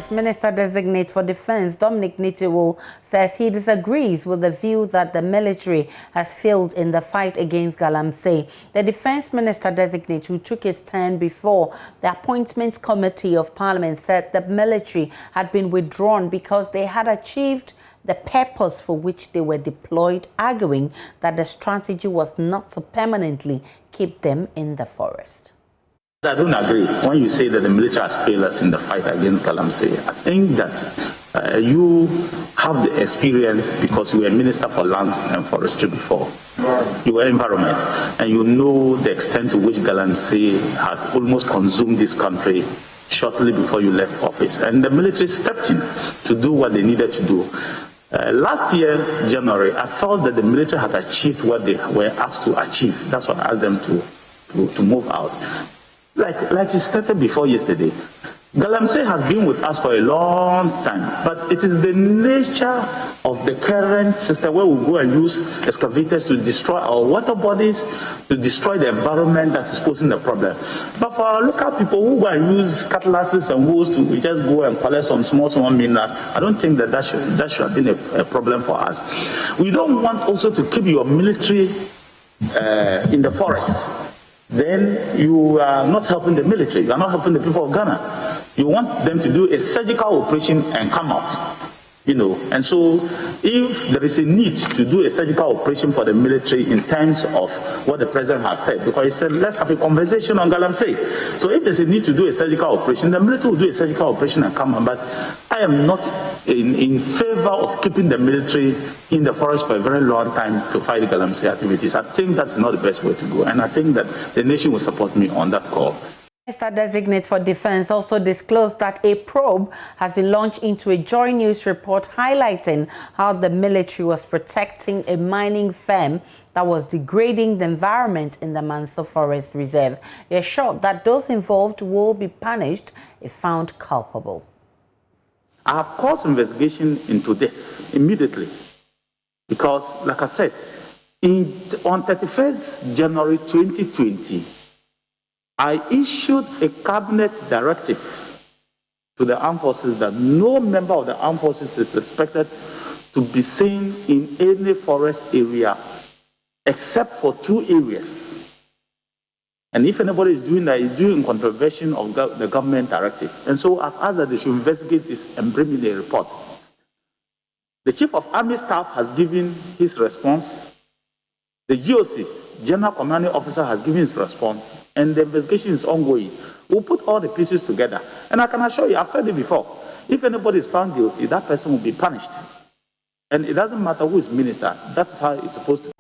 Forest Minister-designate for Defense, Nitiwul, says he disagrees with the view that the military has failed in the fight against galamsey. The Defense Minister-designate, who took his turn before the Appointments Committee of Parliament, said the military had been withdrawn because they had achieved the purpose for which they were deployed, arguing that the strategy was not to permanently keep them in the forest. I don't agree when you say that the military has failed us in the fight against galamsey. I think that you have the experience because you were Minister for Lands and Forestry before. You were environment, and you know the extent to which galamsey had almost consumed this country shortly before you left office. And the military stepped in to do what they needed to do. Last year, January, I felt that the military had achieved what they were asked to achieve. That's what I asked them to move out. Like you stated before yesterday, galamsey has been with us for a long time, but it is the nature of the current system where we go and use excavators to destroy our water bodies, to destroy the environment that is posing the problem. But for our local people who go and use cutlasses and hoes to just go and collect some small minerals, I don't think that should have been a problem for us. We don't want also to keep your military in the forest. Then you are not helping the military, you are not helping the people of Ghana. You want them to do a surgical operation and come out, And so if there is a need to do a surgical operation for the military in terms of what the president has said, because he said, let's have a conversation on galamsey. So if there's a need to do a surgical operation, the military will do a surgical operation and come on. But I am not in favor of keeping the military in the forest for a very long time to fight the galamsey activities. I think that's not the best way to go. And I think that the nation will support me on that call. Minister-designate for Defense also disclosed that a probe has been launched into a Joy News report highlighting how the military was protecting a mining firm that was degrading the environment in the Manso Forest Reserve. He assured that those involved will be punished if found culpable. I have called investigation into this immediately because, like I said, on 31st January 2020, I issued a cabinet directive to the armed forces that no member of the armed forces is expected to be seen in any forest area except for 2 areas. And if anybody is doing that, it's doing in contravention of the government directive. And so I've asked that they should investigate this and bring me the report. The Chief of Army Staff has given his response. The GOC, General Commanding Officer, has given his response, and the investigation is ongoing. We'll put all the pieces together. And I can assure you, I've said it before, if anybody is found guilty, that person will be punished. And it doesn't matter who is minister, that's how it's supposed to be.